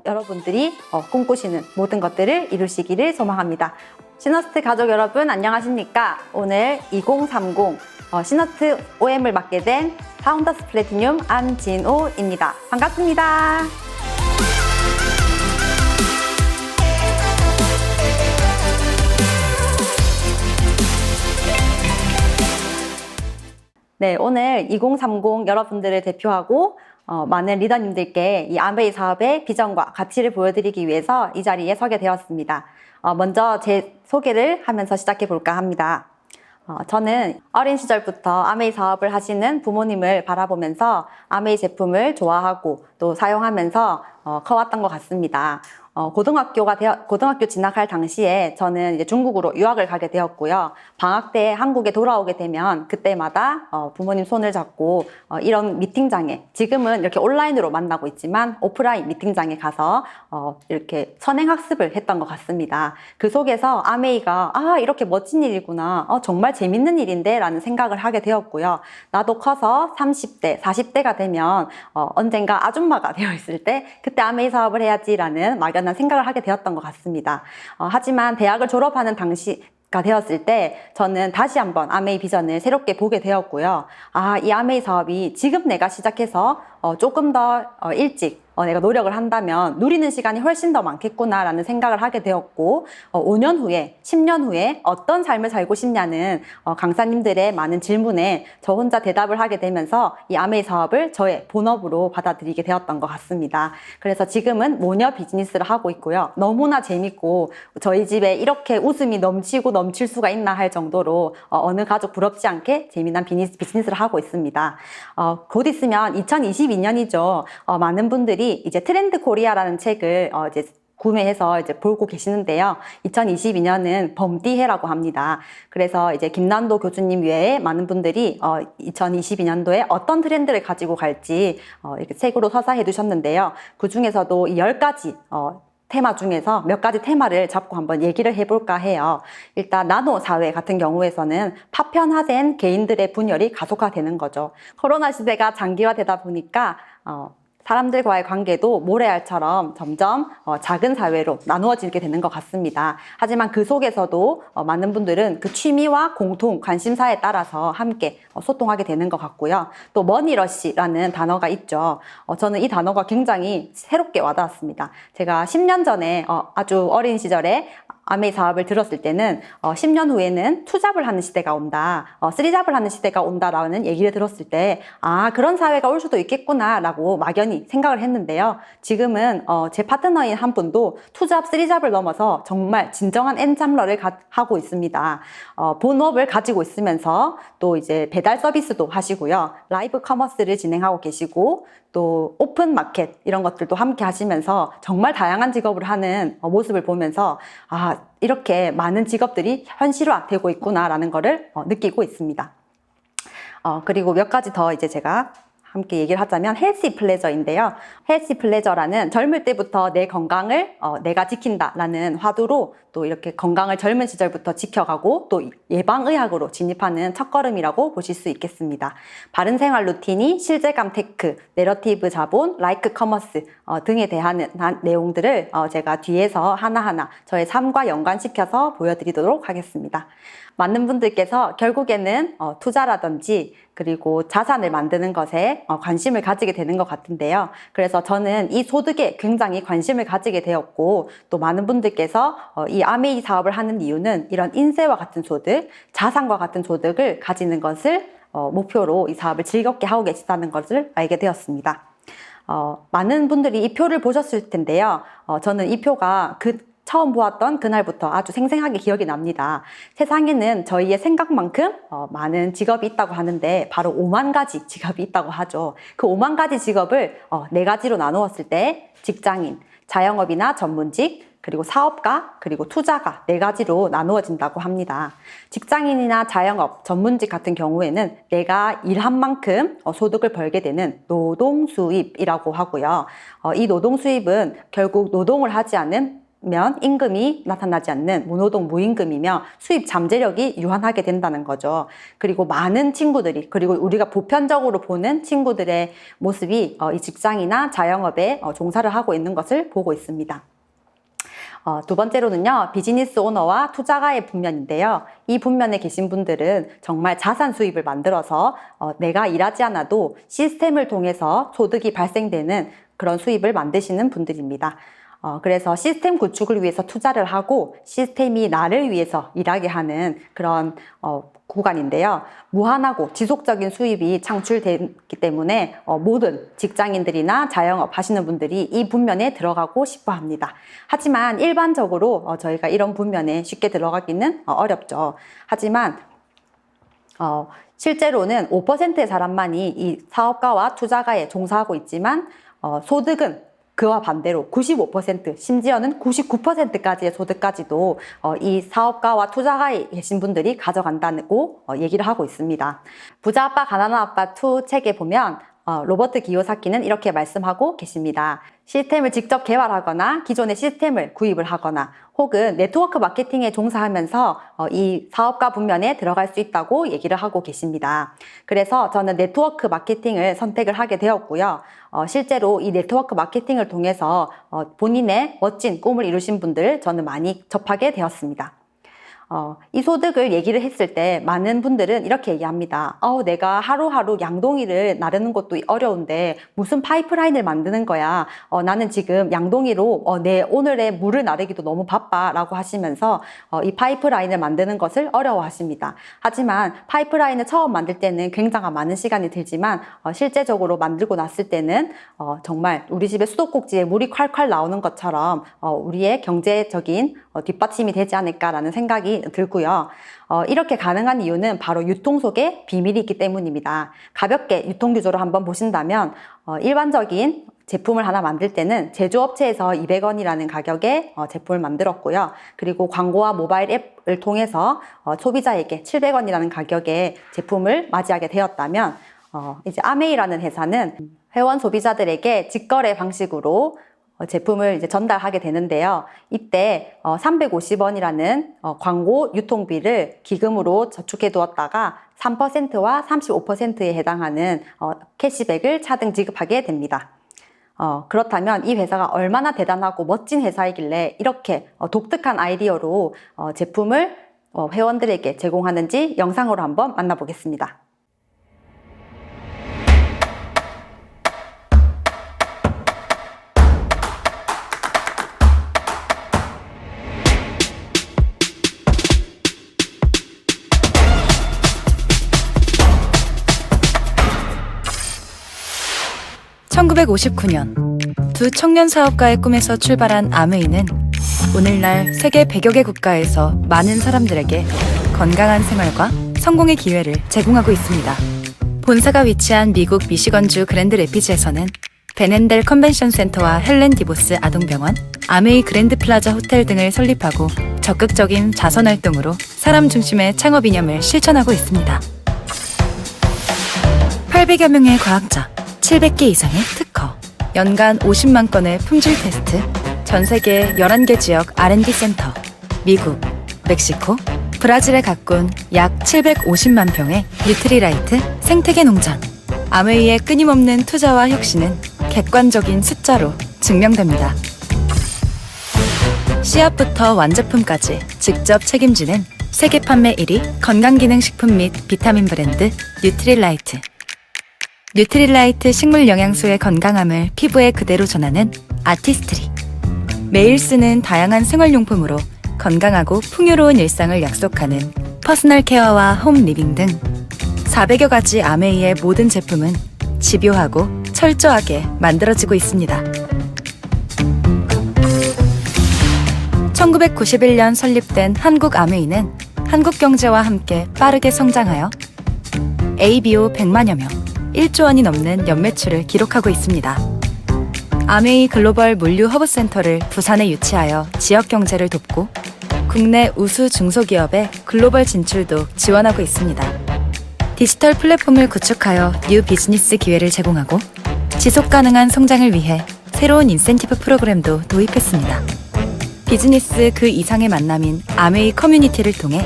여러분들이 꿈꾸시는 모든 것들을 이루시기를 소망합니다. 시너스트 가족 여러분 안녕하십니까? 오늘 2030 시너스트 OM을 맡게 된 파운더스 플래티늄 안진호입니다. 반갑습니다. 네, 오늘 2030 여러분들을 대표하고 많은 리더님들께 이 아메이 사업의 비전과 가치를 보여드리기 위해서 이 자리에 서게 되었습니다. 먼저 제 소개를 하면서 시작해 볼까 합니다. 저는 어린 시절부터 아메이 사업을 하시는 부모님을 바라보면서 아메이 제품을 좋아하고 또 사용하면서 커왔던 것 같습니다. 고등학교 진학할 당시에 저는 이제 중국으로 유학을 가게 되었고요. 방학 때 한국에 돌아오게 되면 그때마다 부모님 손을 잡고 이런 미팅장에, 지금은 이렇게 온라인으로 만나고 있지만 오프라인 미팅장에 가서 이렇게 선행학습을 했던 것 같습니다. 그 속에서 아메이가 이렇게 멋진 일이구나, 정말 재밌는 일인데 라는 생각을 하게 되었고요. 나도 커서 30대, 40대가 되면 언젠가 아줌마가 되어 있을 때 그때 아메이 사업을 해야지라는 막연한 생각을 하게 되었던 것 같습니다. 하지만 대학을 졸업하는 당시가 되었을 때 저는 다시 한번 아메이 비전을 새롭게 보게 되었고요. 이 아메이 사업이 지금 내가 시작해서 조금 더 일찍 내가 노력을 한다면 누리는 시간이 훨씬 더 많겠구나 라는 생각을 하게 되었고 5년 후에 10년 후에 어떤 삶을 살고 싶냐는 강사님들의 많은 질문에 저 혼자 대답을 하게 되면서 이 아메이 사업을 저의 본업으로 받아들이게 되었던 것 같습니다. 그래서 지금은 모녀 비즈니스를 하고 있고요. 너무나 재밌고 저희 집에 이렇게 웃음이 넘치고 넘칠 수가 있나 할 정도로 어느 가족 부럽지 않게 재미난 비즈니스를 하고 있습니다. 곧 있으면 2022년이죠. 많은 분들이 이제 트렌드 코리아라는 책을 이제 구매해서 이제 보고 계시는데요. 2022년은 범띠해라고 합니다. 그래서 이제 김난도 교수님 외에 많은 분들이 2022년도에 어떤 트렌드를 가지고 갈지 이렇게 책으로 서사해 두셨는데요. 그 중에서도 이 10가지 테마 중에서 몇 가지 테마를 잡고 한번 얘기를 해볼까 해요. 일단 나노 사회 같은 경우에서는 파편화된 개인들의 분열이 가속화되는 거죠. 코로나 시대가 장기화되다 보니까 사람들과의 관계도 모래알처럼 점점 작은 사회로 나누어지게 되는 것 같습니다. 하지만 그 속에서도 많은 분들은 그 취미와 공통 관심사에 따라서 함께 소통하게 되는 것 같고요. 또 머니러시라는 단어가 있죠. 저는 이 단어가 굉장히 새롭게 와닿았습니다. 제가 10년 전에 아주 어린 시절에 아메이 사업을 들었을 때는 10년 후에는 투잡을 하는 시대가 온다, 쓰리잡을 하는 시대가 온다라는 얘기를 들었을 때 그런 사회가 올 수도 있겠구나 라고 막연히 생각을 했는데요. 지금은 제 파트너인 한 분도 투잡, 쓰리잡을 넘어서 정말 진정한 엔잡러를 하고 있습니다. 본업을 가지고 있으면서 또 이제 배달 서비스도 하시고요. 라이브 커머스를 진행하고 계시고 또 오픈 마켓 이런 것들도 함께 하시면서 정말 다양한 직업을 하는 모습을 보면서 이렇게 많은 직업들이 현실화되고 있구나라는 거를 느끼고 있습니다. 그리고 몇 가지 더 이제 제가 함께 얘기를 하자면 헬시 플레저인데요. 헬시 플레저라는 젊을 때부터 내 건강을 내가 지킨다라는 화두로 또 이렇게 건강을 젊은 시절부터 지켜가고 또 예방의학으로 진입하는 첫걸음이라고 보실 수 있겠습니다. 바른 생활 루틴이 실제감 테크, 내러티브 자본, 라이크 커머스 등에 대한 내용들을 제가 뒤에서 하나하나 저의 삶과 연관시켜서 보여드리도록 하겠습니다. 많은 분들께서 결국에는 투자라든지 그리고 자산을 만드는 것에 관심을 가지게 되는 것 같은데요. 그래서 저는 이 소득에 굉장히 관심을 가지게 되었고 또 많은 분들께서 이 아메이 사업을 하는 이유는 이런 인세와 같은 소득, 자산과 같은 소득을 가지는 것을 목표로 이 사업을 즐겁게 하고 계시다는 것을 알게 되었습니다. 많은 분들이 이 표를 보셨을 텐데요. 저는 이 표가 처음 보았던 그날부터 아주 생생하게 기억이 납니다. 세상에는 저희의 생각만큼 많은 직업이 있다고 하는데 바로 5만 가지 직업이 있다고 하죠. 그 5만 가지 직업을 4가지로 나누었을 때 직장인, 자영업이나 전문직, 그리고 사업가, 그리고 투자가 4가지로 나누어진다고 합니다. 직장인이나 자영업, 전문직 같은 경우에는 내가 일한 만큼 소득을 벌게 되는 노동수입이라고 하고요. 이 노동수입은 결국 노동을 하지 않은 임금이 나타나지 않는 무노동 무임금이며 수입 잠재력이 유한하게 된다는 거죠. 그리고 많은 친구들이, 그리고 우리가 보편적으로 보는 친구들의 모습이 이 직장이나 자영업에 종사를 하고 있는 것을 보고 있습니다. 두 번째로는요, 비즈니스 오너와 투자가의 분면인데요. 이 분면에 계신 분들은 정말 자산 수입을 만들어서 내가 일하지 않아도 시스템을 통해서 소득이 발생되는 그런 수입을 만드시는 분들입니다. 그래서 시스템 구축을 위해서 투자를 하고 시스템이 나를 위해서 일하게 하는 그런 구간인데요. 무한하고 지속적인 수입이 창출되기 때문에 모든 직장인들이나 자영업 하시는 분들이 이 분면에 들어가고 싶어 합니다. 하지만 일반적으로 저희가 이런 분면에 쉽게 들어가기는 어렵죠. 하지만 실제로는 5%의 사람만이 이 사업가와 투자가에 종사하고 있지만 소득은 그와 반대로 95%, 심지어는 99%까지의 소득까지도 이 사업가와 투자가에 계신 분들이 가져간다고 얘기를 하고 있습니다. 부자 아빠 가난한 아빠 2 책에 보면 로버트 기요사키는 이렇게 말씀하고 계십니다. 시스템을 직접 개발하거나 기존의 시스템을 구입을 하거나 혹은 네트워크 마케팅에 종사하면서 이 사업가 분면에 들어갈 수 있다고 얘기를 하고 계십니다. 그래서 저는 네트워크 마케팅을 선택을 하게 되었고요. 실제로 이 네트워크 마케팅을 통해서 본인의 멋진 꿈을 이루신 분들 저는 많이 접하게 되었습니다. 이 소득을 얘기를 했을 때 많은 분들은 이렇게 얘기합니다. 내가 하루하루 양동이를 나르는 것도 어려운데 무슨 파이프라인을 만드는 거야. 나는 지금 양동이로 내 오늘의 물을 나르기도 너무 바빠 라고 하시면서 이 파이프라인을 만드는 것을 어려워하십니다. 하지만 파이프라인을 처음 만들 때는 굉장히 많은 시간이 들지만 실제적으로 만들고 났을 때는 정말 우리 집에 수도꼭지에 물이 콸콸 나오는 것처럼 우리의 경제적인 뒷받침이 되지 않을까라는 생각이 들고요. 이렇게 가능한 이유는 바로 유통 속에 비밀이 있기 때문입니다. 가볍게 유통 규조를 한번 보신다면 일반적인 제품을 하나 만들 때는 제조업체에서 200원이라는 가격에 제품을 만들었고요. 그리고 광고와 모바일 앱을 통해서 소비자에게 700원이라는 가격에 제품을 맞이하게 되었다면 이제 아메이라는 회사는 회원 소비자들에게 직거래 방식으로 제품을 이제 전달하게 되는데요. 이때 350원이라는 광고 유통비를 기금으로 저축해 두었다가 3%와 35%에 해당하는 캐시백을 차등 지급하게 됩니다. 그렇다면 이 회사가 얼마나 대단하고 멋진 회사이길래 이렇게 독특한 아이디어로 제품을 회원들에게 제공하는지 영상으로 한번 만나보겠습니다. (1959년) 두 청년 사업가의 꿈에서 출발한 아메이는 오늘날 세계 100여 개 국가에서 많은 사람들에게 건강한 생활과 성공의 기회를 제공하고 있습니다. 본사가 위치한 미국 미시건주 그랜드 레피즈에서는 베넨델 컨벤션 센터와 헬렌 디보스 아동병원, 아메이 그랜드 플라자 호텔 등을 설립하고 적극적인 자선 활동으로 사람 중심의 창업 이념을 실천하고 있습니다. 800여 명의 과학자, 700개 이상의 특허, 연간 50만 건의 품질 테스트, 전 세계 11개 지역 R&D 센터, 미국, 멕시코, 브라질에 가꾼 약 750만 평의 뉴트리라이트 생태계 농장. 아메이의 끊임없는 투자와 혁신은 객관적인 숫자로 증명됩니다. 씨앗부터 완제품까지 직접 책임지는 세계 판매 1위 건강기능식품 및 비타민 브랜드 뉴트리라이트. 뉴트리라이트 식물 영양소의 건강함을 피부에 그대로 전하는 아티스트리. 매일 쓰는 다양한 생활용품으로 건강하고 풍요로운 일상을 약속하는 퍼스널 케어와 홈 리빙 등 400여 가지 아메이의 모든 제품은 집요하고 철저하게 만들어지고 있습니다. 1991년 설립된 한국 아메이는 한국 경제와 함께 빠르게 성장하여 ABO 100만여 명, 1조 원이 넘는 연매출을 기록하고 있습니다. 아메이 글로벌 물류 허브센터를 부산에 유치하여 지역 경제를 돕고 국내 우수 중소기업의 글로벌 진출도 지원하고 있습니다. 디지털 플랫폼을 구축하여 뉴 비즈니스 기회를 제공하고 지속 가능한 성장을 위해 새로운 인센티브 프로그램도 도입했습니다. 비즈니스 그 이상의 만남인 아메이 커뮤니티를 통해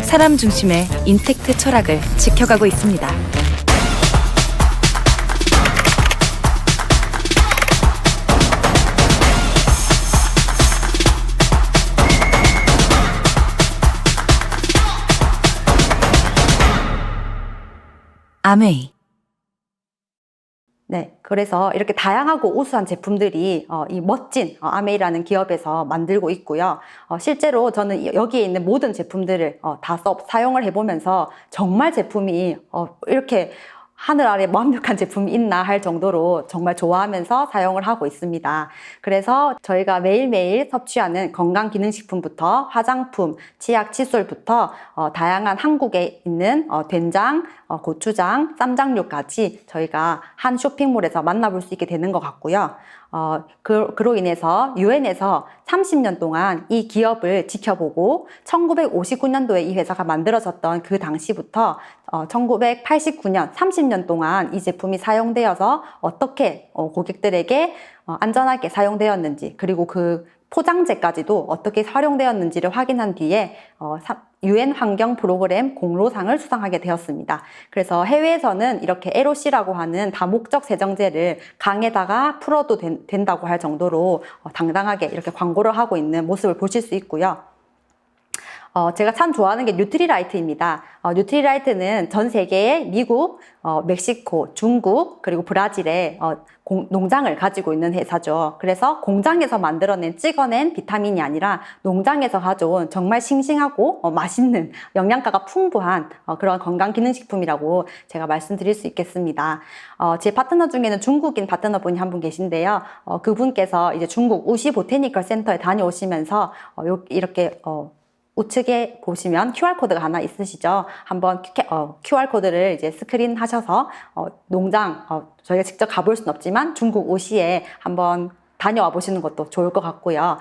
사람 중심의 인텍트 철학을 지켜가고 있습니다. 아메이. 네, 그래서 이렇게 다양하고 우수한 제품들이 이 멋진 아메이라는 기업에서 만들고 있고요. 실제로 저는 여기에 있는 모든 제품들을 다 사용을 해보면서 정말 제품이 이렇게 하늘 아래 완벽한 제품이 있나 할 정도로 정말 좋아하면서 사용을 하고 있습니다. 그래서 저희가 매일매일 섭취하는 건강기능식품부터 화장품, 치약, 칫솔부터 다양한 한국에 있는 된장, 고추장, 쌈장류까지 저희가 한 쇼핑몰에서 만나볼 수 있게 되는 것 같고요. 그로 인해서 유엔에서 30년 동안 이 기업을 지켜보고 1959년도에 이 회사가 만들어졌던 그 당시부터 1989년 30년 동안 이 제품이 사용되어서 어떻게 고객들에게 안전하게 사용되었는지, 그리고 그 포장재까지도 어떻게 활용되었는지를 확인한 뒤에 유엔 환경 프로그램 공로상을 수상하게 되었습니다. 그래서 해외에서는 이렇게 LOC라고 하는 다목적 세정제를 강에다가 풀어도 된다고 할 정도로 당당하게 이렇게 광고를 하고 있는 모습을 보실 수 있고요. 제가 참 좋아하는 게 뉴트리라이트입니다. 뉴트리라이트는 전 세계에 미국, 멕시코, 중국, 그리고 브라질에 농장을 가지고 있는 회사죠. 그래서 공장에서 만들어낸 찍어낸 비타민이 아니라 농장에서 가져온 정말 싱싱하고 맛있는 영양가가 풍부한 그런 건강기능식품이라고 제가 말씀드릴 수 있겠습니다. 제 파트너 중에는 중국인 파트너분이 한 분 계신데요. 그분께서 이제 중국 우시 보테니컬 센터에 다녀오시면서 이렇게 우측에 보시면 QR코드가 하나 있으시죠? 한번 QR코드를 이제 스크린 하셔서 농장, 저희가 직접 가볼 수는 없지만 중국 우시에 한번 다녀와 보시는 것도 좋을 것 같고요.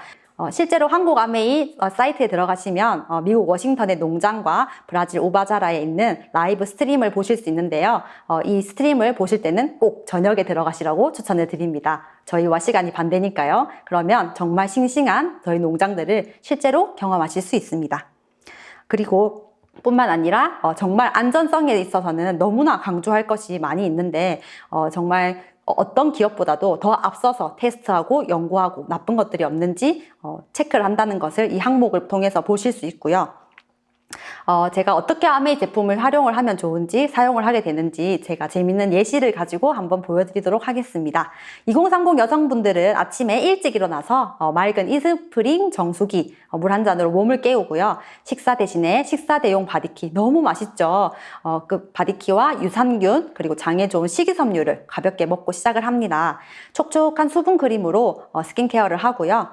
실제로 한국 아메이 사이트에 들어가시면 미국 워싱턴의 농장과 브라질 오바자라에 있는 라이브 스트림을 보실 수 있는데요. 이 스트림을 보실 때는 꼭 저녁에 들어가시라고 추천을 드립니다. 저희와 시간이 반대니까요. 그러면 정말 싱싱한 저희 농장들을 실제로 경험하실 수 있습니다. 그리고 뿐만 아니라 정말 안전성에 있어서는 너무나 강조할 것이 많이 있는데 정말 어떤 기업보다도 더 앞서서 테스트하고 연구하고 나쁜 것들이 없는지 체크를 한다는 것을 이 항목을 통해서 보실 수 있고요. 제가 어떻게 아메이 제품을 활용을 하면 좋은지, 사용을 하게 되는지 제가 재밌는 예시를 가지고 한번 보여드리도록 하겠습니다. 2030 여성분들은 아침에 일찍 일어나서 맑은 이스프링 정수기 물 한 잔으로 몸을 깨우고요. 식사 대신에 식사 대용 바디키, 너무 맛있죠. 그 바디키와 유산균 그리고 장에 좋은 식이섬유를 가볍게 먹고 시작을 합니다. 촉촉한 수분 크림으로 스킨케어를 하고요.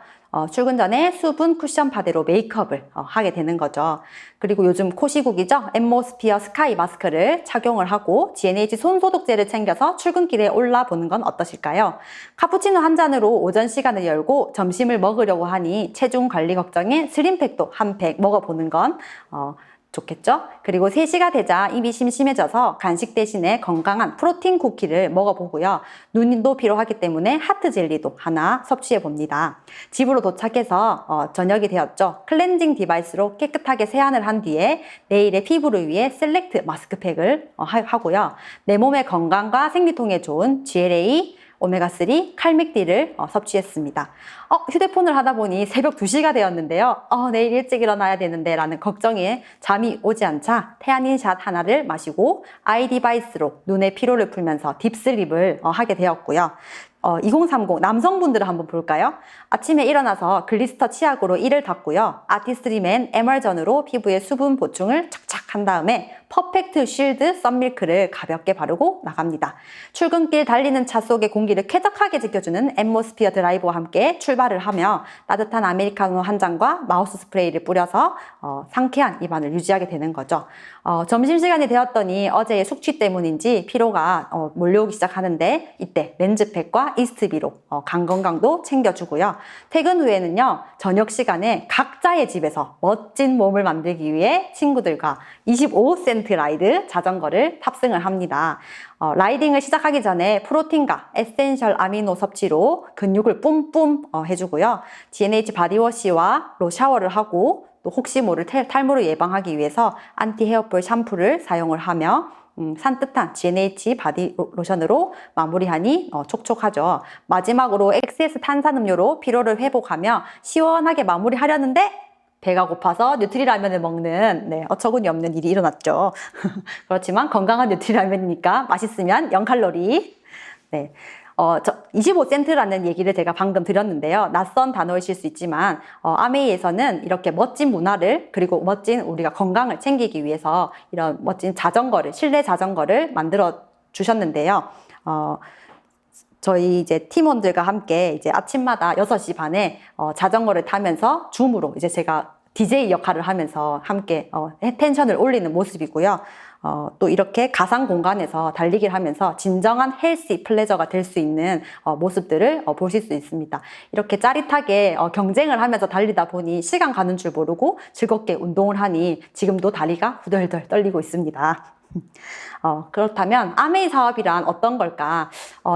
출근 전에 수분 쿠션 파데로 메이크업을 하게 되는 거죠. 그리고 요즘 코시국이죠. 앰모스피어 스카이 마스크를 착용을 하고 GNH 손소독제를 챙겨서 출근길에 올라보는 건 어떠실까요? 카푸치노 한 잔으로 오전 시간을 열고 점심을 먹으려고 하니 체중 관리 걱정에 슬림팩도 한 팩 먹어보는 건 좋겠죠? 그리고 3시가 되자 입이 심심해져서 간식 대신에 건강한 프로틴 쿠키를 먹어보고요. 눈도 피로하기 때문에 하트 젤리도 하나 섭취해 봅니다. 집으로 도착해서 저녁이 되었죠. 클렌징 디바이스로 깨끗하게 세안을 한 뒤에 내일의 피부를 위해 셀렉트 마스크팩을 하고요. 내 몸의 건강과 생리통에 좋은 GLA, 오메가3, 칼맥디를 섭취했습니다. 휴대폰을 하다 보니 새벽 2시가 되었는데요. 내일 일찍 일어나야 되는데 라는 걱정에 잠이 오지 않자 태아닌샷 하나를 마시고 아이 디바이스로 눈의 피로를 풀면서 딥슬립을 하게 되었고요. 2030 남성분들을 한번 볼까요? 아침에 일어나서 글리스터 치약으로 이를 닦고요. 아티스트리맨 에멀전으로 피부에 수분 보충을 착착 한 다음에 퍼펙트 쉴드 썬밀크를 가볍게 바르고 나갑니다. 출근길 달리는 차 속의 공기를 쾌적하게 지켜주는 앰모스피어 드라이버와 함께 출발을 하며 따뜻한 아메리카노 한 잔과 마우스 스프레이를 뿌려서 상쾌한 입안을 유지하게 되는 거죠. 점심시간이 되었더니 어제의 숙취 때문인지 피로가 몰려오기 시작하는데 이때 렌즈팩과 이스트비로 간 건강도 챙겨주고요. 퇴근 후에는요, 저녁 시간에 각자의 집에서 멋진 몸을 만들기 위해 친구들과 25cm 25% 라이드 자전거를 탑승을 합니다. 라이딩을 시작하기 전에 프로틴과 에센셜 아미노 섭취로 근육을 뿜뿜 해주고요. GNH 바디워시와 로 샤워를 하고 또 혹시 모를 탈모를 예방하기 위해서 안티 헤어볼 샴푸를 사용을 하며 산뜻한 GNH 바디 로션으로 마무리하니 촉촉하죠. 마지막으로 XS 탄산음료로 피로를 회복하며 시원하게 마무리하려는데 배가 고파서 뉴트리라면을 먹는 어처구니 없는 일이 일어났죠. 그렇지만 건강한 뉴트리라면이니까 맛있으면 0칼로리. 25센트라는 얘기를 제가 방금 드렸는데요. 낯선 단어이실 수 있지만 아메이에서는 이렇게 멋진 문화를 그리고 멋진 우리가 건강을 챙기기 위해서 이런 멋진 자전거를 실내 자전거를 만들어 주셨는데요. 저희 이제 팀원들과 함께 이제 아침마다 6시 반에 자전거를 타면서 줌으로 이제 제가 DJ 역할을 하면서 함께 텐션을 올리는 모습이고요. 또 이렇게 가상 공간에서 달리기를 하면서 진정한 헬시 플레저가 될 수 있는 모습들을 보실 수 있습니다. 이렇게 짜릿하게 경쟁을 하면서 달리다 보니 시간 가는 줄 모르고 즐겁게 운동을 하니 지금도 다리가 후덜덜 떨리고 있습니다. 그렇다면 아메이 사업이란 어떤 걸까?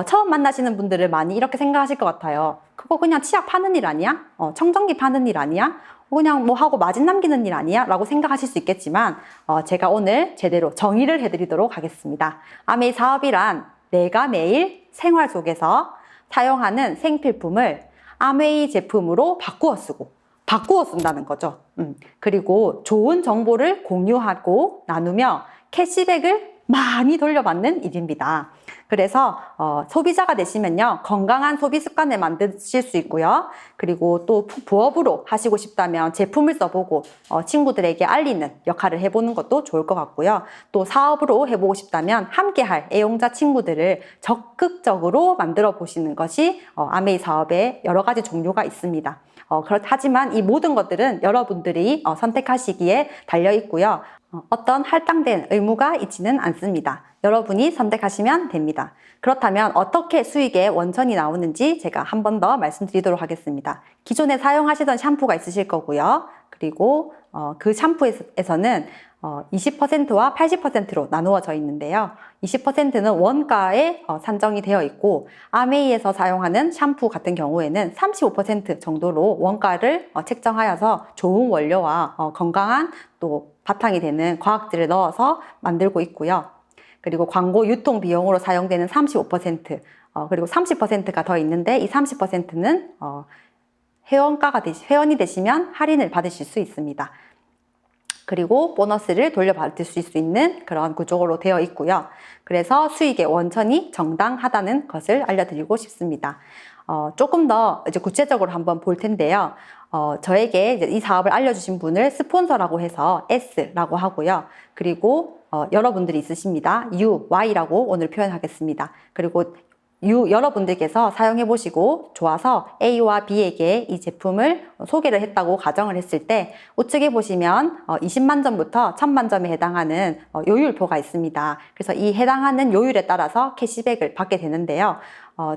처음 만나시는 분들은 많이 이렇게 생각하실 것 같아요. 그거 그냥 치약 파는 일 아니야? 청정기 파는 일 아니야? 그냥 뭐 하고 마진 남기는 일 아니야? 라고 생각하실 수 있겠지만 제가 오늘 제대로 정의를 해드리도록 하겠습니다. 아메이 사업이란 내가 매일 생활 속에서 사용하는 생필품을 아메이 제품으로 바꾸어 쓴다는 거죠. 그리고 좋은 정보를 공유하고 나누며 캐시백을 많이 돌려받는 일입니다. 그래서 소비자가 되시면요, 건강한 소비 습관을 만드실 수 있고요. 그리고 또 부업으로 하시고 싶다면 제품을 써보고 친구들에게 알리는 역할을 해보는 것도 좋을 것 같고요. 또 사업으로 해보고 싶다면 함께할 애용자 친구들을 적극적으로 만들어 보시는 것이 아메이 사업의 여러 가지 종류가 있습니다. 하지만 이 모든 것들은 여러분들이 선택하시기에 달려 있고요. 어떤 할당된 의무가 있지는 않습니다. 여러분이 선택하시면 됩니다. 그렇다면 어떻게 수익의 원천이 나오는지 제가 한 번 더 말씀드리도록 하겠습니다. 기존에 사용하시던 샴푸가 있으실 거고요. 그리고 그 샴푸에서는 20%와 80%로 나누어져 있는데요. 20%는 원가에 산정이 되어 있고 아메이에서 사용하는 샴푸 같은 경우에는 35% 정도로 원가를 책정하여서 좋은 원료와 건강한 또 바탕이 되는 과학들을 넣어서 만들고 있고요. 그리고 광고 유통 비용으로 사용되는 35%, 그리고 30%가 더 있는데 이 30%는 회원이 되시면 할인을 받으실 수 있습니다. 그리고 보너스를 돌려받을 수 있는 그런 구조로 되어 있고요. 그래서 수익의 원천이 정당하다는 것을 알려드리고 싶습니다. 조금 더 이제 구체적으로 한번 볼 텐데요. 저에게 이제 이 사업을 알려주신 분을 스폰서라고 해서 S라고 하고요. 그리고 여러분들이 있으십니다. U, Y라고 오늘 표현하겠습니다. 그리고 여러분들께서 사용해 보시고 좋아서 A와 B에게 이 제품을 소개를 했다고 가정을 했을 때 우측에 보시면 20만 점부터 1000만 점에 해당하는 요율표가 있습니다. 그래서 이 해당하는 요율에 따라서 캐시백을 받게 되는데요.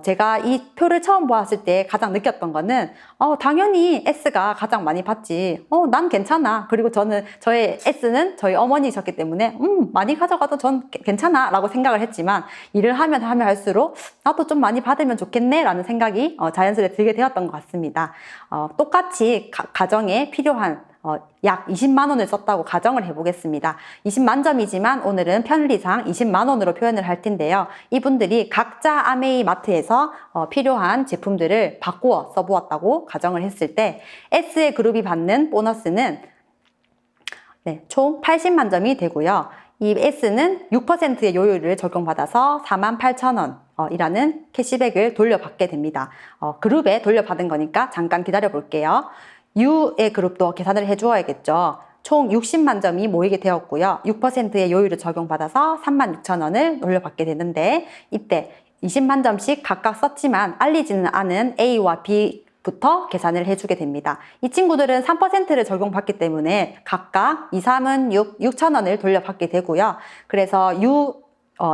제가 이 표를 처음 보았을 때 가장 느꼈던 거는 당연히 S가 가장 많이 받지. 난 괜찮아. 그리고 저의 S는 저희 어머니셨기 때문에 많이 가져가도 전 괜찮아 라고 생각을 했지만 일을 하면 할수록 나도 좀 많이 받으면 좋겠네 라는 생각이 자연스레 들게 되었던 것 같습니다. 똑같이 가정에 필요한 약 20만 원을 썼다고 가정을 해보겠습니다. 20만 점이지만 오늘은 편리상 20만 원으로 표현을 할 텐데요. 이분들이 각자 아메이 마트에서 필요한 제품들을 바꾸어 써보았다고 가정을 했을 때 S의 그룹이 받는 보너스는 총 80만 점이 되고요. 이 S는 6%의 요율을 적용받아서 48,000원 이라는 캐시백을 돌려받게 됩니다. 그룹에 돌려받은 거니까 잠깐 기다려 볼게요. U의 그룹도 계산을 해주어야겠죠. 총 60만 점이 모이게 되었고요. 6%의 요율을 적용받아서 36,000원을 돌려받게 되는데 이때 20만 점씩 각각 썼지만 알리지는 않은 A와 B부터 계산을 해주게 됩니다. 이 친구들은 3%를 적용받기 때문에 각각 2, 3은 6,000원을 돌려받게 되고요. 그래서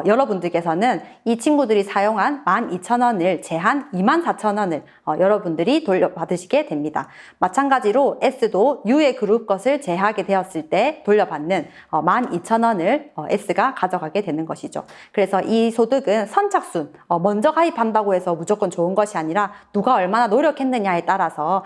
여러분들께서는 이 친구들이 사용한 12,000원을 제한 24,000원을 여러분들이 돌려받으시게 됩니다. 마찬가지로 S도 U의 그룹 것을 제하게 되었을 때 돌려받는 12,000원을 S가 가져가게 되는 것이죠. 그래서 이 소득은 선착순, 먼저 가입한다고 해서 무조건 좋은 것이 아니라 누가 얼마나 노력했느냐에 따라서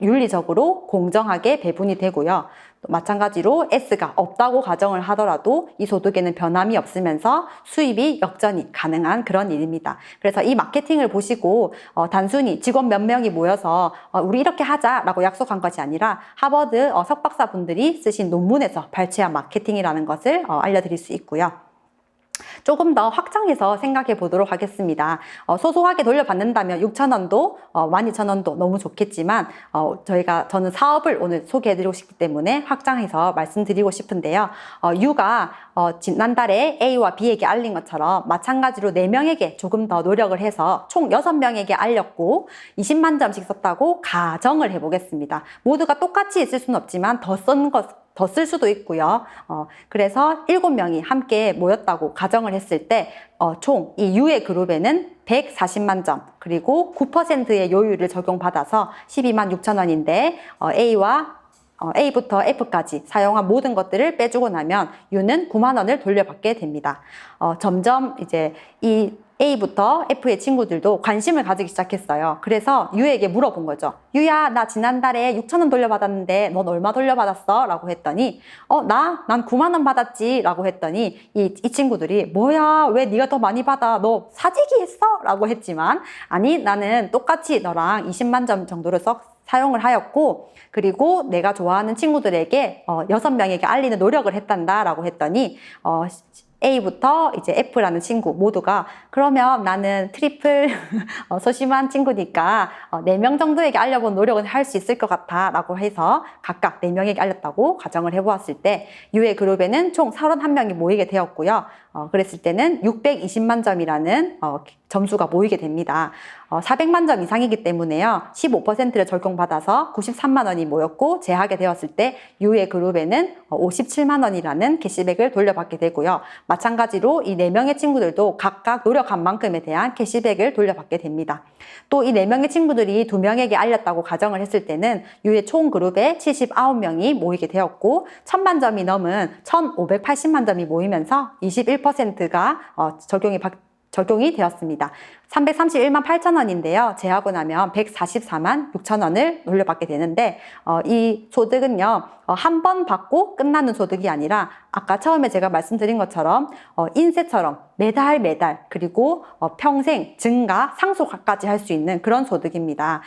윤리적으로 공정하게 배분이 되고요. 또 마찬가지로 S가 없다고 가정을 하더라도 이 소득에는 변함이 없으면서 수입이 역전이 가능한 그런 일입니다. 그래서 이 마케팅을 보시고 단순히 직원 몇 명이 모여서 우리 이렇게 하자라고 약속한 것이 아니라 하버드 석박사분들이 쓰신 논문에서 발췌한 마케팅이라는 것을 알려드릴 수 있고요. 조금 더 확장해서 생각해 보도록 하겠습니다. 소소하게 돌려받는다면 6,000원도 12,000원도 너무 좋겠지만 저는 사업을 오늘 소개해 드리고 싶기 때문에 확장해서 말씀드리고 싶은데요. U가 지난달에 A와 B에게 알린 것처럼 마찬가지로 4명에게 조금 더 노력을 해서 총 6명에게 알렸고 20만 점씩 썼다고 가정을 해보겠습니다. 모두가 똑같이 있을 수는 없지만 더 쓸 수도 있고요. 그래서 7명이 함께 모였다고 가정을 했을 때 총 이 U의 그룹에는 140만 점 그리고 9%의 요율을 적용받아서 12만 6천 원인데 A부터 F까지 사용한 모든 것들을 빼주고 나면 U는 9만 원을 돌려받게 됩니다. 점점 이제 이 A부터 F의 친구들도 관심을 가지기 시작했어요. 그래서 U에게 물어본 거죠. U야, 나 지난달에 6,000원 돌려받았는데 넌 얼마 돌려받았어? 라고 했더니 난 9만 원 받았지 라고 했더니 이 친구들이 뭐야, 왜 네가 더 많이 받아? 너 사재기 했어? 라고 했지만 아니, 나는 똑같이 너랑 20만 점 정도를 사용을 하였고 그리고 내가 좋아하는 친구들에게 6명에게 알리는 노력을 했단다 라고 했더니 A부터 이제 F라는 친구 모두가 그러면 나는 트리플 소심한 친구니까 4명 정도에게 알려본 노력은 할 수 있을 것 같아 라고 해서 각각 4명에게 알렸다고 가정을 해보았을 때 U의 그룹에는 총 31명이 모이게 되었고요. 그랬을 때는 620만 점이라는 점수가 모이게 됩니다. 400만 점 이상이기 때문에요. 15%를 적용받아서 93만 원이 모였고 제하게 되었을 때 U의 그룹에는 57만 원이라는 캐시백을 돌려받게 되고요. 마찬가지로 이 4명의 친구들도 각각 노력한 만큼에 대한 캐시백을 돌려받게 됩니다. 또 이 4명의 친구들이 2명에게 알렸다고 가정을 했을 때는 U의 총 그룹에 79명이 모이게 되었고 1000만 점이 넘은 1580만 점이 모이면서 21%가 적용이 되었습니다. 331만 8천 원인데요. 제하고 나면 144만 6천 원을 돌려받게 되는데 이 소득은요. 한 번 받고 끝나는 소득이 아니라 아까 처음에 제가 말씀드린 것처럼 인세처럼 매달 그리고 평생 증가, 상속까지 할 수 있는 그런 소득입니다.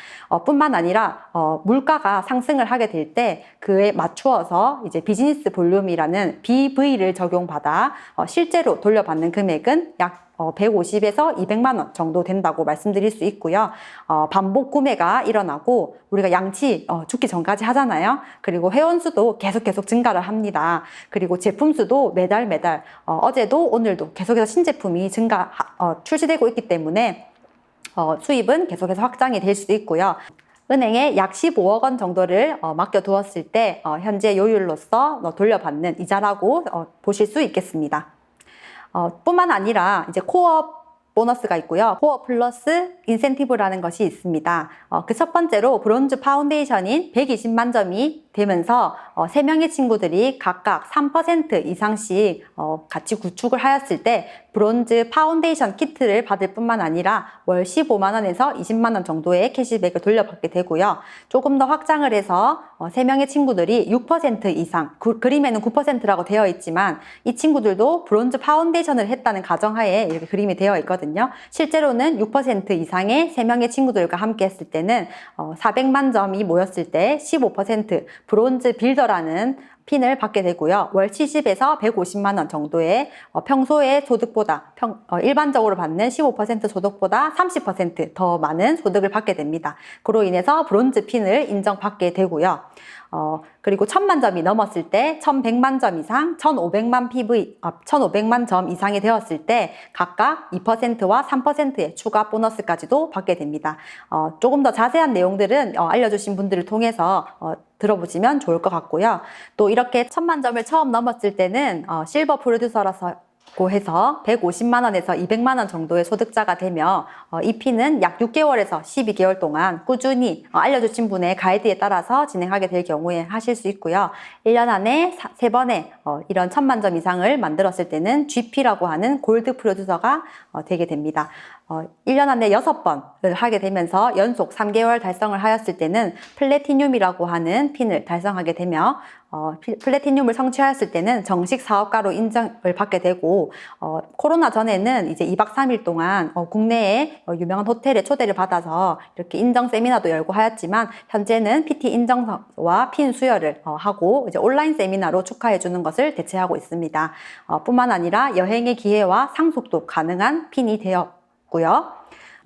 뿐만 아니라 물가가 상승을 하게 될 때 그에 맞추어서 이제 비즈니스 볼륨이라는 BV를 적용받아 실제로 돌려받는 금액은 약 150에서 200만 원 정도 된다고 말씀드릴 수 있고요. 반복 구매가 일어나고 우리가 양치 죽기 전까지 하잖아요. 그리고 회원수도 계속 증가를 합니다. 그리고 제품 수도 매달 어제도 오늘도 계속해서 신제품이 출시되고 있기 때문에 수입은 계속해서 확장이 될 수도 있고요. 은행에 약 15억 원 정도를 맡겨두었을 때 현재 요율로서 돌려받는 이자라고 보실 수 있겠습니다. 뿐만 아니라 이제 코어 보너스가 있고요. 코어 플러스 인센티브라는 것이 있습니다. 그 첫 번째로 브론즈 파운데이션인 120만 점이 되면서 3명의 친구들이 각각 3% 이상씩 같이 구축을 하였을 때 브론즈 파운데이션 키트를 받을 뿐만 아니라 월 15만 원에서 20만 원 정도의 캐시백을 돌려받게 되고요. 조금 더 확장을 해서 3명의 친구들이 6% 이상, 그림에는 9%라고 되어 있지만 이 친구들도 브론즈 파운데이션을 했다는 가정하에 이렇게 그림이 되어 있거든요. 실제로는 6% 이상의 3명의 친구들과 함께 했을 때는 400만 점이 모였을 때 15% 브론즈 빌더라는 핀을 받게 되고요. 월 70에서 150만 원 정도의 평소의 소득보다 일반적으로 받는 15% 소득보다 30% 많은 소득을 받게 됩니다. 그로 인해서 브론즈 핀을 인정받게 되고요. 그리고 1000만 점이 넘었을 때 1100만 점 이상, 1500만 점 이상이 되었을 때 각각 2%와 3%의 추가 보너스까지도 받게 됩니다. 조금 더 자세한 내용들은 알려주신 분들을 통해서 들어보시면 좋을 것 같고요. 또 이렇게 1000만 점을 처음 넘었을 때는 실버 프로듀서라서 고 해서 150만 원에서 200만 원 정도의 소득자가 되며 이 피는 약 6개월에서 12개월 동안 꾸준히 알려주신 분의 가이드에 따라서 진행하게 될 경우에 하실 수 있고요. 1년 안에 3번의 이런 1000만 점 이상을 만들었을 때는 GP라고 하는 골드 프로듀서가 되게 됩니다. 1년 안에 6번을 하게 되면서 연속 3개월 달성을 하였을 때는 플래티늄이라고 하는 핀을 달성하게 되며 플래티늄을 성취하였을 때는 정식 사업가로 인정을 받게 되고 코로나 전에는 이제 2박 3일 동안 국내에 유명한 호텔에 초대를 받아서 이렇게 인정 세미나도 열고 하였지만 현재는 PT 인정서와 핀 수여를 하고 이제 온라인 세미나로 축하해 주는 것을 대체하고 있습니다. 뿐만 아니라 여행의 기회와 상속도 가능한 핀이 되었고요.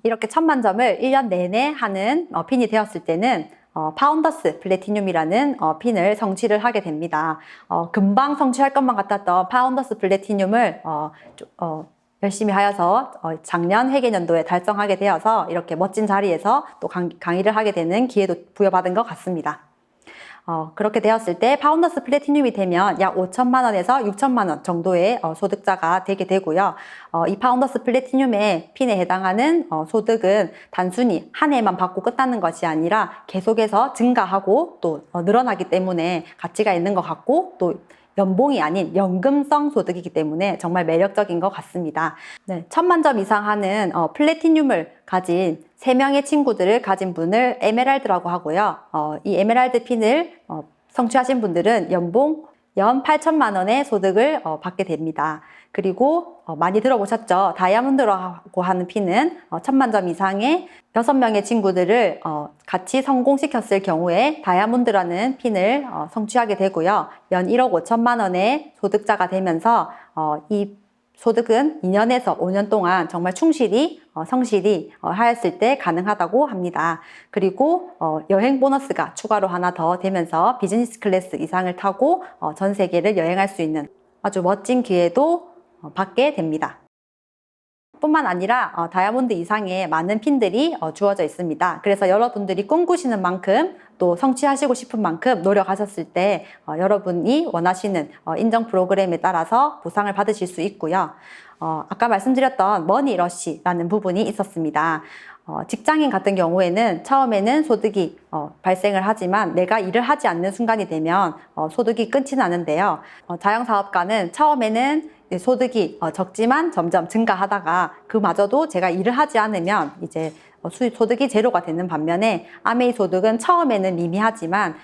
이렇게 1000만 점을 1년 내내 하는 핀이 되었을 때는 파운더스 플래티늄이라는 핀을 성취를 하게 됩니다. 금방 성취할 것만 같았던 파운더스 플래티늄을 열심히 하여서 작년 회계년도에 달성하게 되어서 이렇게 멋진 자리에서 또 강의를 하게 되는 기회도 부여받은 것 같습니다. 그렇게 되었을 때 파운더스 플래티늄이 되면 약 5천만 원에서 6천만 원 정도의 소득자가 되게 되고요. 이 파운더스 플래티늄의 핀에 해당하는 소득은 단순히 한 해만 받고 끝나는 것이 아니라 계속해서 증가하고 또 늘어나기 때문에 가치가 있는 것 같고 또 연봉이 아닌 연금성 소득이기 때문에 정말 매력적인 것 같습니다. 네, 1000만 점 이상 하는 플래티늄을 가진 3명의 친구들을 가진 분을 에메랄드라고 하고요. 이 에메랄드 핀을 성취하신 분들은 연봉 연 8천만 원의 소득을 받게 됩니다. 그리고 많이 들어보셨죠? 다이아몬드라고 하는 핀은 1000만 점 이상의 6명의 친구들을 같이 성공시켰을 경우에 다이아몬드라는 핀을 성취하게 되고요. 연 1억 5천만 원의 소득자가 되면서 이 소득은 2년에서 5년 동안 정말 충실히 성실히 하였을 때 가능하다고 합니다. 그리고 여행 보너스가 추가로 하나 더 되면서 비즈니스 클래스 이상을 타고 전 세계를 여행할 수 있는 아주 멋진 기회도 받게 됩니다. 뿐만 아니라 다이아몬드 이상의 많은 핀들이 주어져 있습니다. 그래서 여러분들이 꿈꾸시는 만큼 또 성취하시고 싶은 만큼 노력하셨을 때 여러분이 원하시는 인정 프로그램에 따라서 보상을 받으실 수 있고요. 아까 말씀드렸던 머니러시라는 부분이 있었습니다. 직장인 같은 경우에는 처음에는 소득이 발생을 하지만 내가 일을 하지 않는 순간이 되면 소득이 끊지 않는데요. 자영사업가는 처음에는 소득이 적지만 점점 증가하다가 그마저도 제가 일을 하지 않으면 이제 소득이 제로가 되는 반면에 아메이 소득은 처음에는 미미하지만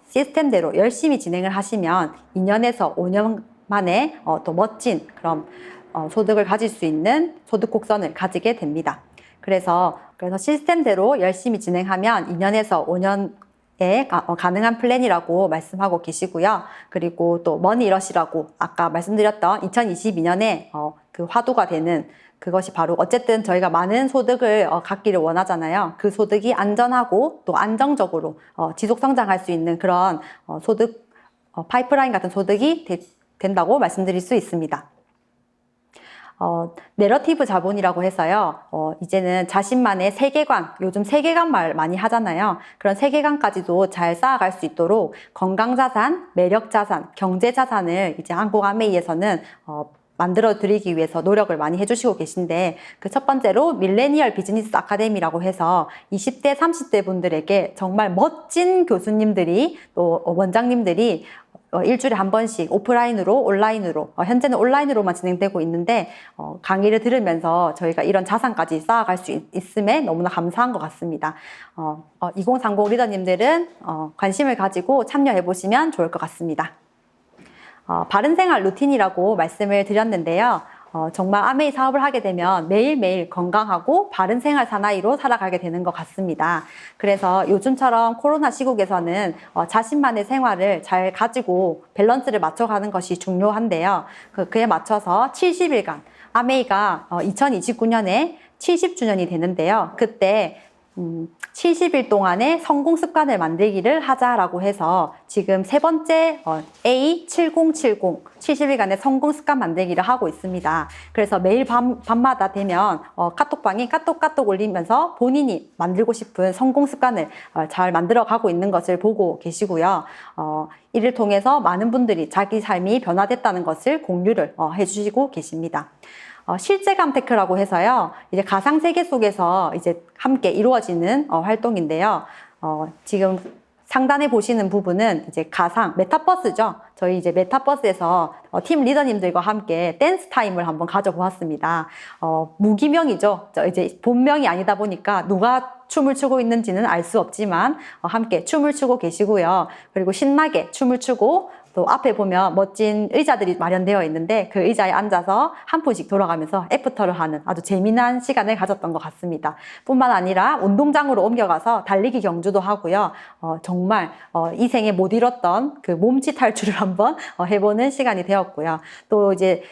시스템대로 열심히 진행을 하시면 2년에서 5년 만에 또 멋진 그런 소득을 가질 수 있는 소득 곡선을 가지게 됩니다. 그래서 시스템대로 열심히 진행하면 2년에서 5년에 가능한 플랜이라고 말씀하고 계시고요. 그리고 또 머니러시라고 아까 말씀드렸던 2022년에 그 화두가 되는 그것이 바로 어쨌든 저희가 많은 소득을 갖기를 원하잖아요. 그 소득이 안전하고 또 안정적으로 지속 성장할 수 있는 그런 소득 파이프라인 같은 소득이 된다고 말씀드릴 수 있습니다. 내러티브 자본이라고 해서요. 이제는 자신만의 세계관, 요즘 세계관 말 많이 하잖아요. 그런 세계관까지도 잘 쌓아갈 수 있도록 건강자산, 매력자산, 경제자산을 이제 한국 아메이에서는 만들어 드리기 위해서 노력을 많이 해주시고 계신데 그 첫 번째로 밀레니얼 비즈니스 아카데미라고 해서 20대, 30대 분들에게 정말 멋진 교수님들이 또 원장님들이 일주일에 한 번씩 오프라인으로 온라인으로 현재는 온라인으로만 진행되고 있는데 강의를 들으면서 저희가 이런 자산까지 쌓아갈 수 있음에 너무나 감사한 것 같습니다. 2030 리더님들은 관심을 가지고 참여해 보시면 좋을 것 같습니다. 바른생활 루틴이라고 말씀을 드렸는데요. 정말 아메이 사업을 하게 되면 매일매일 건강하고 바른 생활 사나이로 살아가게 되는 것 같습니다. 그래서 요즘처럼 코로나 시국에서는 자신만의 생활을 잘 가지고 밸런스를 맞춰가는 것이 중요한데요. 그에 맞춰서 70일간 아메이가 2029년에 70주년이 되는데요. 그때 70일 동안의 성공 습관을 만들기를 하자라고 해서 지금 세 번째 A7070 70일간의 성공 습관 만들기를 하고 있습니다. 그래서 매일 밤마다 되면 카톡방이 까똑까똑 올리면서 본인이 만들고 싶은 성공 습관을 잘 만들어 가고 있는 것을 보고 계시고요. 이를 통해서 많은 분들이 자기 삶이 변화됐다는 것을 공유를 해주시고 계십니다. 실제감 테크라고 해서요, 이제 가상 세계 속에서 이제 함께 이루어지는 활동인데요. 지금 상단에 보시는 부분은 이제 가상 메타버스죠. 저희 이제 메타버스에서 팀 리더님들과 함께 댄스 타임을 한번 가져보았습니다. 무기명이죠. 이제 본명이 아니다 보니까 누가 춤을 추고 있는지는 알 수 없지만 함께 춤을 추고 계시고요. 그리고 신나게 춤을 추고 또 앞에 보면 멋진 의자들이 마련되어 있는데 그 의자에 앉아서 한 분씩 돌아가면서 애프터를 하는 아주 재미난 시간을 가졌던 것 같습니다. 뿐만 아니라 운동장으로 옮겨가서 달리기 경주도 하고요. 정말 이 생에 못 이뤘던 그 몸치 탈출을 한번 해보는 시간이 되었고요. 또 이제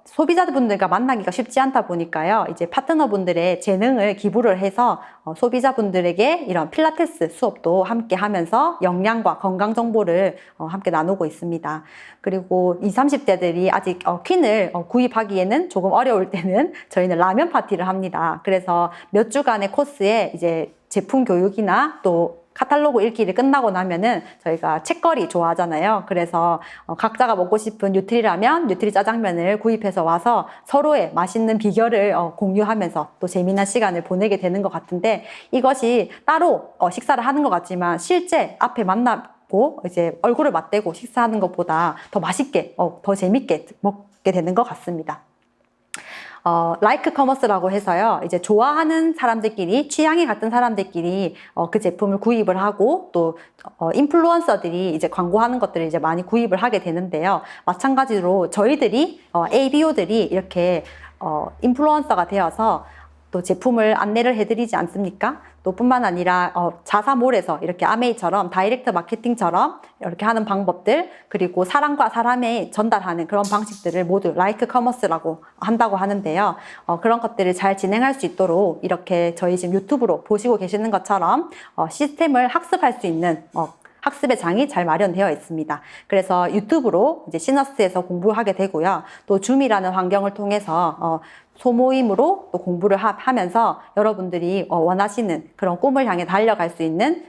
소비자분들과 만나기가 쉽지 않다 보니까요. 이제 파트너분들의 재능을 기부를 해서 소비자분들에게 이런 필라테스 수업도 함께 하면서 영양과 건강 정보를 함께 나누고 있습니다. 그리고 20, 30대들이 아직 퀸을 구입하기에는 조금 어려울 때는 저희는 라면 파티를 합니다. 그래서 몇 주간의 코스에 이제 제품 교육이나 또 카탈로그 읽기를 끝나고 나면은 저희가 책거리 좋아하잖아요. 그래서 각자가 먹고 싶은 뉴트리라면, 뉴트리 짜장면을 구입해서 와서 서로의 맛있는 비결을 공유하면서 또 재미난 시간을 보내게 되는 것 같은데, 이것이 따로 식사를 하는 것 같지만 실제 앞에 만나고 이제 얼굴을 맞대고 식사하는 것보다 더 맛있게, 더 재밌게 먹게 되는 것 같습니다. 라이크 커머스라고 해서요, 이제 좋아하는 사람들끼리, 취향이 같은 사람들끼리 그 제품을 구입을 하고 또 인플루언서들이 이제 광고하는 것들을 이제 많이 구입을 하게 되는데요. 마찬가지로 저희들이 ABO들이 이렇게 인플루언서가 되어서 또 제품을 안내를 해드리지 않습니까? 또 뿐만 아니라 자사몰에서 이렇게 아메이처럼 다이렉트 마케팅처럼 이렇게 하는 방법들, 그리고 사람과 사람에 전달하는 그런 방식들을 모두 라이크 커머스라고 한다고 하는데요. 그런 것들을 잘 진행할 수 있도록 이렇게 저희 지금 유튜브로 보시고 계시는 것처럼 시스템을 학습할 수 있는 학습의 장이 잘 마련되어 있습니다. 그래서 유튜브로 이제 시너스에서 공부하게 되고요. 또 줌이라는 환경을 통해서 소모임으로 또 공부를 하면서 여러분들이 원하시는 그런 꿈을 향해 달려갈 수 있는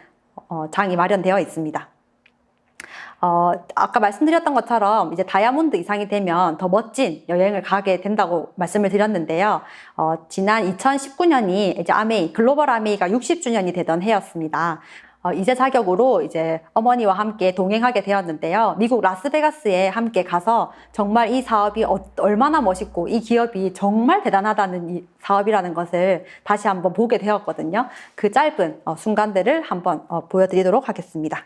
장이 마련되어 있습니다. 아까 말씀드렸던 것처럼 이제 다이아몬드 이상이 되면 더 멋진 여행을 가게 된다고 말씀을 드렸는데요. 지난 2019년이 이제 아메이, 글로벌 아메이가 60주년이 되던 해였습니다. 이제 자격으로 이제 어머니와 함께 동행하게 되었는데요. 미국 라스베가스에 함께 가서 정말 이 사업이 얼마나 멋있고 이 기업이 정말 대단하다는 이 사업이라는 것을 다시 한번 보게 되었거든요. 그 짧은 순간들을 한번 보여드리도록 하겠습니다.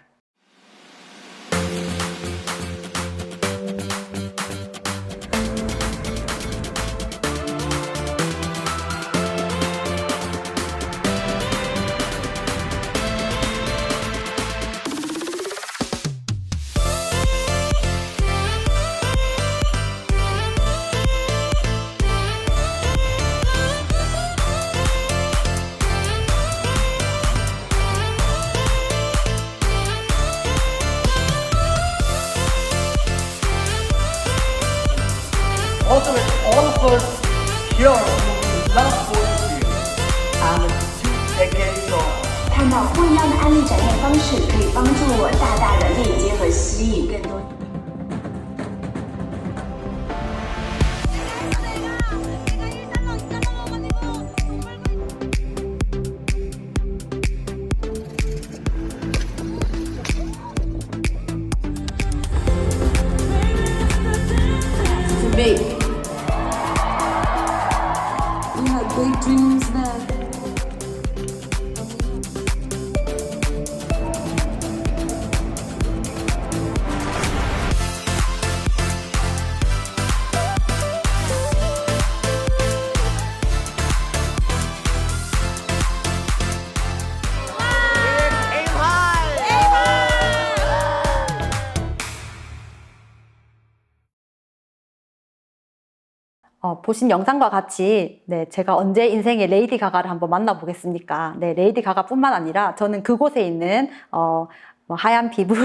All of us here would love for you and to decades on. 看到不一样的案例展现方式，可以帮助我大大的链接和吸引更多。 big. We had big dreams then. 보신 영상과 같이 네, 제가 언제 인생의 레이디 가가를 한번 만나보겠습니까? 네, 레이디 가가뿐만 아니라 저는 그곳에 있는 뭐 하얀 피부,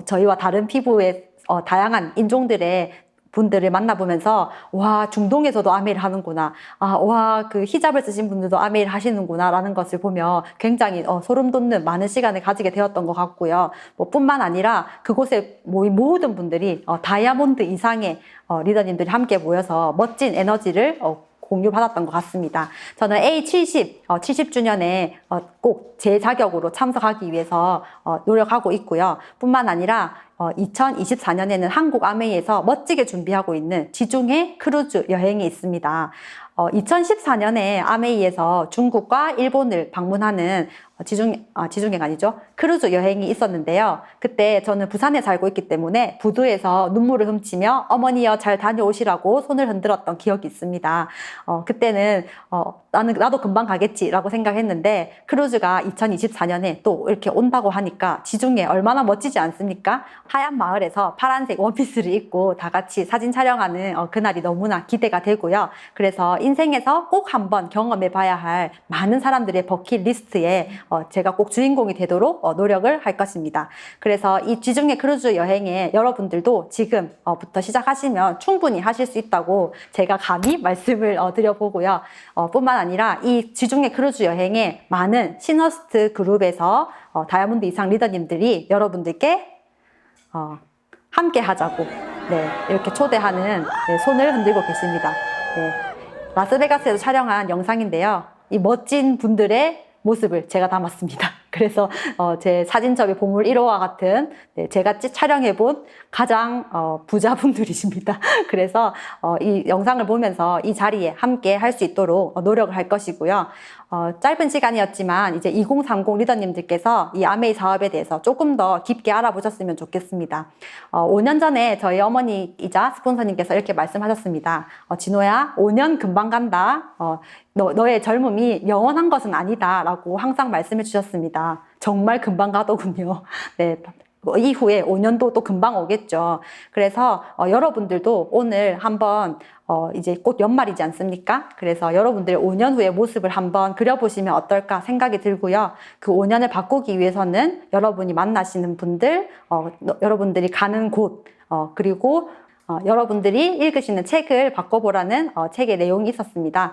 저희와 다른 피부의 다양한 인종들의 분들을 만나보면서 와, 중동에서도 아메이를 하는구나. 와, 그 히잡을 쓰신 분들도 아메이를 하시는구나 라는 것을 보며 굉장히 소름 돋는 많은 시간을 가지게 되었던 것 같고요. 뭐 뿐만 아니라 그곳에 모인 모든 분들이 다이아몬드 이상의 리더님들이 함께 모여서 멋진 에너지를 공유받았던 것 같습니다. 저는 A70, 70주년에 꼭 제 자격으로 참석하기 위해서 노력하고 있고요. 뿐만 아니라 2024년에는 한국 아메이에서 멋지게 준비하고 있는 지중해 크루즈 여행이 있습니다. 2014년에 아메이에서 중국과 일본을 방문하는 지중해가 아니죠. 크루즈 여행이 있었는데요. 그때 저는 부산에 살고 있기 때문에 부두에서 눈물을 훔치며 어머니여 잘 다녀오시라고 손을 흔들었던 기억이 있습니다. 그때는 나도 금방 가겠지라고 생각했는데 크루즈가 2024년에 또 이렇게 온다고 하니까 지중해 얼마나 멋지지 않습니까? 하얀 마을에서 파란색 원피스를 입고 다 같이 사진 촬영하는 그날이 너무나 기대가 되고요. 그래서 인생에서 꼭 한번 경험해 봐야 할 많은 사람들의 버킷리스트에 제가 꼭 주인공이 되도록 노력을 할 것입니다. 그래서 이 지중해 크루즈 여행에 여러분들도 지금부터 시작하시면 충분히 하실 수 있다고 제가 감히 말씀을 드려보고요. 뿐만 아니라 이 지중해 크루즈 여행에 많은 시너스트 그룹에서 다이아몬드 이상 리더님들이 여러분들께 함께 하자고 네, 이렇게 초대하는 손을 흔들고 계십니다. 네, 라스베가스에서 촬영한 영상인데요. 이 멋진 분들의 모습을 제가 담았습니다. 그래서 제 사진첩의 보물 1호와 같은 제가 촬영해본 가장 부자분들이십니다. 그래서 이 영상을 보면서 이 자리에 함께 할 수 있도록 노력을 할 것이고요. 짧은 시간이었지만 이제 2030 리더님들께서 이 아메이 사업에 대해서 조금 더 깊게 알아보셨으면 좋겠습니다. 5년 전에 저희 어머니이자 스폰서님께서 이렇게 말씀하셨습니다. 진호야, 5년 금방 간다. 너의 젊음이 영원한 것은 아니다 라고 항상 말씀해 주셨습니다. 정말 금방 가더군요. 네. 이후에 5년도 또 금방 오겠죠. 그래서 여러분들도 오늘 한번 이제 곧 연말이지 않습니까? 그래서 여러분들의 5년 후의 모습을 한번 그려보시면 어떨까 생각이 들고요. 그 5년을 바꾸기 위해서는 여러분이 만나시는 분들, 여러분들이 가는 곳, 그리고 여러분들이 읽으시는 책을 바꿔보라는 책의 내용이 있었습니다.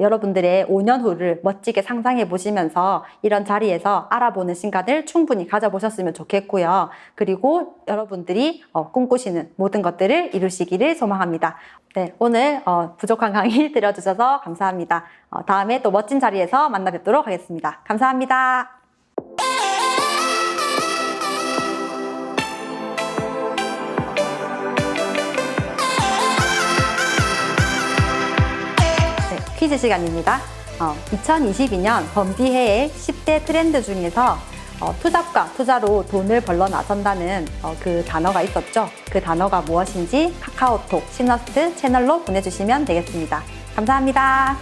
여러분들의 5년 후를 멋지게 상상해 보시면서 이런 자리에서 알아보는 시간을 충분히 가져보셨으면 좋겠고요. 그리고 여러분들이 꿈꾸시는 모든 것들을 이루시기를 소망합니다. 네, 오늘 부족한 강의 들어주셔서 감사합니다. 다음에 또 멋진 자리에서 만나 뵙도록 하겠습니다. 감사합니다. 퀴즈 시간입니다. 2022년 범비해의 10대 트렌드 중에서 투잡과 투자로 돈을 벌러 나선다는 그 단어가 있었죠. 그 단어가 무엇인지 카카오톡 시너스트 채널로 보내주시면 되겠습니다. 감사합니다.